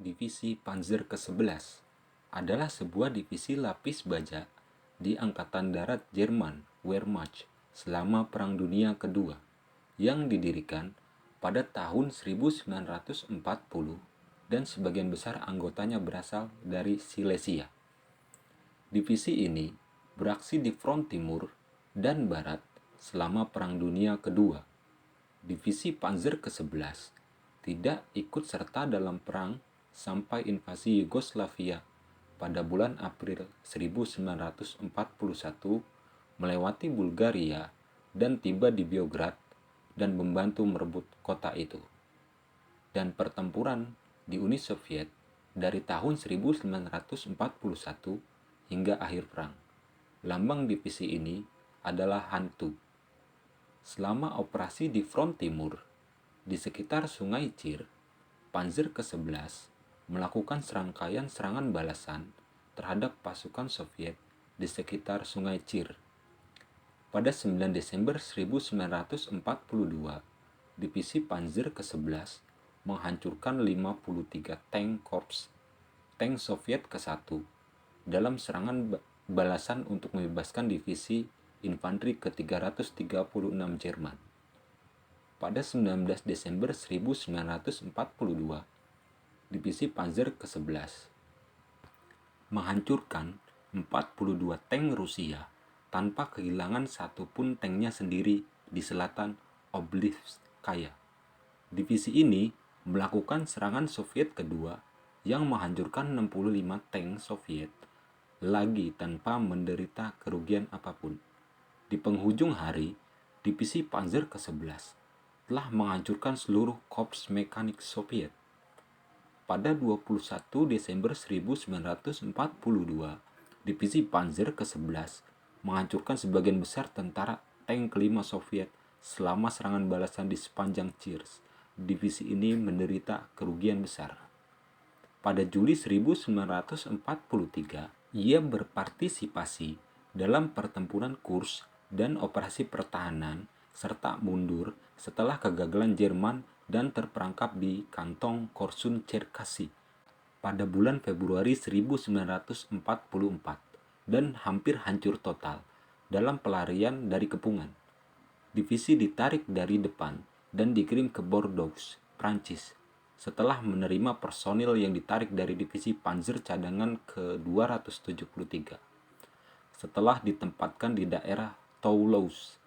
Divisi Panzer ke-11 adalah sebuah divisi lapis baja di Angkatan Darat Jerman Wehrmacht selama Perang Dunia Kedua yang didirikan pada tahun 1940 dan sebagian besar anggotanya berasal dari Silesia. Divisi ini beraksi di front timur dan barat selama Perang Dunia Kedua. Divisi Panzer ke-11 tidak ikut serta dalam perang sampai invasi Yugoslavia pada bulan April 1941 melewati Bulgaria dan tiba di Beograd dan membantu merebut kota itu. Dan pertempuran di Uni Soviet dari tahun 1941 hingga akhir perang. Lambang divisi ini adalah hantu. Selama operasi di front timur, di sekitar Sungai Chir, Panzer ke-11 melakukan serangkaian serangan balasan terhadap pasukan Soviet di sekitar Sungai Chir. Pada 9 Desember 1942, Divisi Panzer ke-11 menghancurkan 53 tank korps tank Soviet ke-1 dalam serangan balasan untuk membebaskan Divisi Infanteri ke-336 Jerman. Pada 19 Desember 1942, Divisi Panzer ke-11 menghancurkan 42 tank Rusia tanpa kehilangan satupun tanknya sendiri di selatan Oblivskaya. Divisi ini melakukan serangan Soviet kedua yang menghancurkan 65 tank Soviet lagi tanpa menderita kerugian apapun. Di penghujung hari, Divisi Panzer ke-11 telah menghancurkan seluruh korps mekanik Soviet. Pada 21 Desember 1942, Divisi Panzer ke-11 menghancurkan sebagian besar tentara tank kelima Soviet selama serangan balasan di sepanjang Chirs. Divisi ini menderita kerugian besar. Pada Juli 1943, ia berpartisipasi dalam pertempuran Kursk dan operasi pertahanan serta mundur setelah kegagalan Jerman dan terperangkap di kantong Korsun-Cherkasy pada bulan Februari 1944 dan hampir hancur total dalam pelarian dari kepungan. Divisi ditarik dari depan dan dikirim ke Bordeaux, Prancis, setelah menerima personil yang ditarik dari Divisi Panzer cadangan ke-273. Setelah ditempatkan di daerah Toulouse,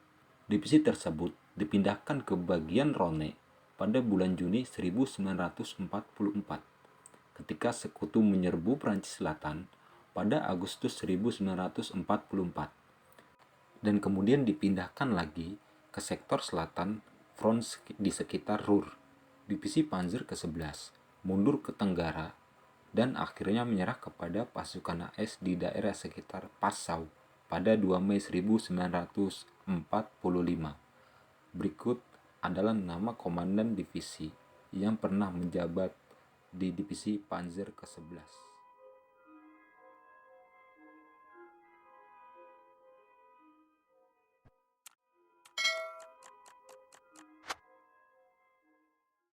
divisi tersebut dipindahkan ke bagian Rhône pada bulan Juni 1944 ketika sekutu menyerbu Prancis Selatan pada Agustus 1944 dan kemudian dipindahkan lagi ke sektor selatan front di sekitar Ruhr. Divisi Panzer ke-11 mundur ke Tenggara dan akhirnya menyerah kepada pasukan AS di daerah sekitar Passau pada 2 Mei 1945. Berikut adalah nama komandan divisi yang pernah menjabat di Divisi Panzer ke-11.